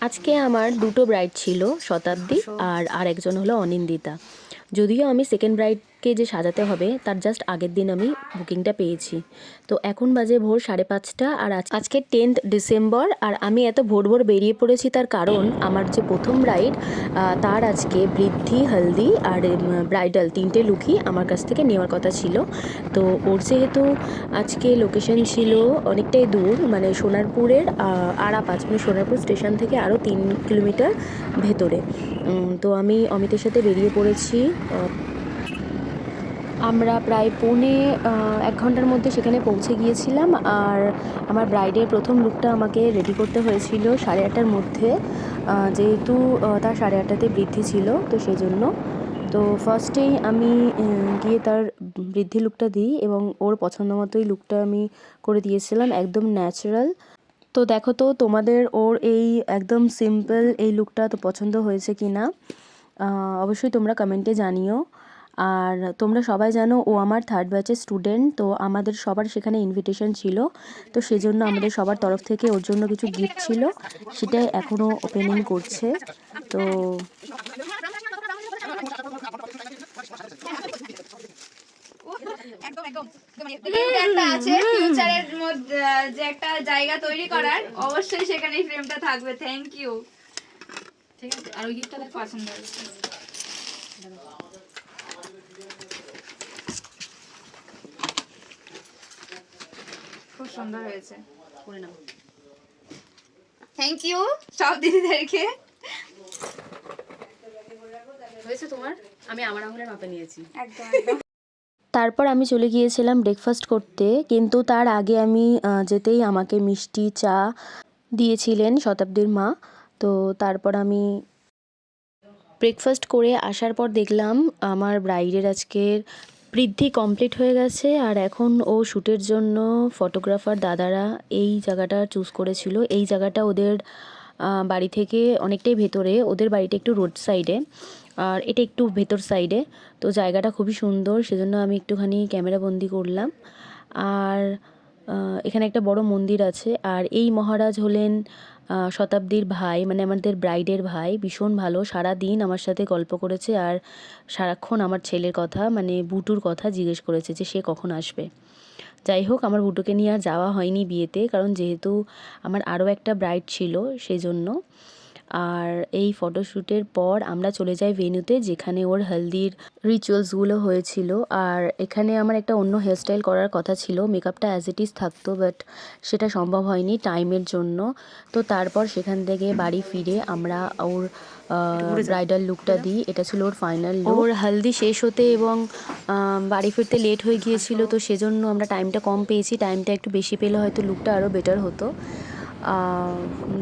আজকে আমার দুটো ব্রাইড ছিল, শতাব্দী আর আরেকজন হলো অনিন্দিতা। যদিও আমি সেকেন্ড ব্রাইডকে যে সাজাতে হবে তার জাস্ট আগের দিন আমি বুকিংটা পেয়েছি। তো এখন বাজে ভোর 5:30 আর আজকে 10th ডিসেম্বর। আর আমি এত ভোর ভোর বেরিয়ে পড়েছি তার কারণ আমার যে প্রথম ব্রাইড তার আজকে বৃদ্ধি, হলদি আর ব্রাইডাল তিনটে লুকই আমার কাছ থেকে নেওয়ার কথা ছিল। তো ওর যেহেতু আজকে লোকেশন ছিল অনেকটাই দূর, মানে সোনারপুরের আরাপাঁচ, মানে সোনারপুর স্টেশন থেকে আরও 3 কিলোমিটার ভেতরে। তো আমি অমিতের সাথে বেরিয়ে পড়েছি। আমরা প্রায় 1 ঘন্টার মধ্যে সেখানে পৌঁছে গিয়েছিলাম। আর আমার ব্রাইডের প্রথম লুকটা আমাকে রেডি করতে হয়েছিল 8:30টার মধ্যে, যেহেতু তার 8:30টাতে বৃদ্ধি ছিল, তো সেই জন্য। তো ফার্স্টেই আমি গিয়ে তার বৃদ্ধি লুকটা দিই এবং ওর পছন্দ মতোই লুকটা আমি করে দিয়েছিলাম, একদম ন্যাচারাল। তো দেখো তো তোমাদের ওর এই একদম সিম্পল এই লুকটা তো পছন্দ হয়েছে কি না, অবশ্যই তোমরা কমেন্টে জানিও। আর তোমরা সবাই জানো ও আমার 3rd ব্যাচের স্টুডেন্ট, তো আমাদের সবার সেখানে ইনভিটেশন ছিল। তো সেজন্য আমাদের সবার তরফ থেকে ওর জন্য কিছু গিফট ছিল, সেটাই এখনও ওপেনিং করছে। তো আছে ফিউচারের মধ্যে যে একটা জায়গা তৈরি করার, অবশ্যই সেখানে এই ফ্রেমটা থাকবে। Thank you. ঠিক আছে, আর ওই গিফটটা দেখো পছন্দ হয়েছে। খুব সুন্দর হয়েছে, করে নাও। থ্যাংক ইউ সব দিদিদেরকে। হয়েছে তোমার? আমি আমার আঙুলের মাপে নিয়েছি। একদম একদম। তারপর আমি চলে গিয়েছিলাম ব্রেকফাস্ট করতে, কিন্তু তার আগে আমি যেতেই আমাকে মিষ্টি চা দিয়েছিলেন শতাব্দীর মা। তো তারপর আমি ব্রেকফাস্ট করে আসার পর দেখলাম আমার ব্রাইডের আজকের বৃদ্ধি কমপ্লিট হয়ে গেছে। আর এখন ও শ্যুটের জন্য ফটোগ্রাফার দাদারা এই জায়গাটা চুজ করেছিল। এই জায়গাটা ওদের বাড়ি থেকে অনেকটাই ভেতরে, ওদের বাড়িটা একটু রোড সাইডে আর এটা একটু ভেতর সাইডে। তো জায়গাটা খুবই সুন্দর, সেজন্য আমি একটুখানি ক্যামেরা বন্দি করলাম। আর এখানে একটা বড় মন্দির আছে। আর এই মহারাজ হলেন শতাব্দীর ভাই, মানে আমাদের ব্রাইডের ভাই। ভীষণ ভালো, সারা দিন আমার সাথে গল্প করেছে আর সারাক্ষণ আমার ছেলের কথা, মানে বুটুর কথা জিজ্ঞেস করেছে যে সে কখন আসবে। যাই হোক, আমার বুটুকে নিয়ে আর যাওয়া হয়নি বিয়েতে, কারণ যেহেতু আমার আরও একটা ব্রাইড ছিল সেই জন্য। আর এই ফটোশ্যুটের পর আমরা চলে যাই ভেন্যুতে, যেখানে ওর হলদির রিচুয়ালসগুলো হয়েছিল। আর এখানে আমার একটা অন্য হেয়ারস্টাইল করার কথা ছিল, মেকআপটা অ্যাজ ইট ইজ থাকতো, বাট সেটা সম্ভব হয়নি টাইমের জন্য। তো তারপর সেখান থেকে বাড়ি ফিরে আমরা ওর ব্রাইডাল লুকটা দিই। এটা ছিল ওর ফাইনাল লুক। ওর হলদি শেষ হতে এবং বাড়ি ফিরতে লেট হয়ে গিয়েছিল, তো সেজন্য আমরা টাইমটা কম পেয়েছি। টাইমটা একটু বেশি পেলে হয়তো লুকটা আরও বেটার হতো।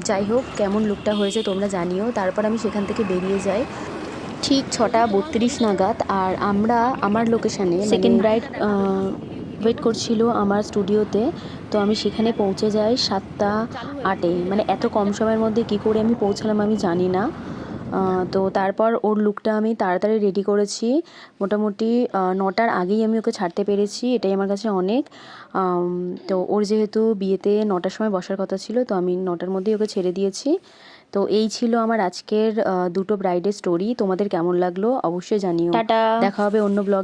যাই হোক, কেমন লুকটা হয়েছে তোমরা জানিও। তারপর আমি সেখান থেকে বেরিয়ে যাই ঠিক 6:32 নাগাদ। আর আমরা আমার লোকেশানে সেকেন্ড ব্রাইড ওয়েট করছিল আমার স্টুডিওতে। তো আমি সেখানে পৌঁছে যাই 7:08-এ, মানে এত কম সময়ের মধ্যে কী করে আমি পৌঁছালাম আমি জানি না। তো তারপর ওর লুকটা আমি তাড়াতাড়ি রেডি করেছি, মোটামুটি 9টার আগেই আমি ওকে ছাড়তে পেরেছি, এটাই আমার কাছে অনেক। তো ওর যেহেতু বিয়েতে 9টার সময় বসার কথা ছিল, তো আমি 9টার মধ্যেই ওকে ছেড়ে দিয়েছি। তো এই ছিল আমার আজকের দুটো ব্রাইডের স্টোরি। তোমাদের কেমন লাগলো অবশ্যই জানিও। টাটা, দেখা হবে অন্য ব্লগ।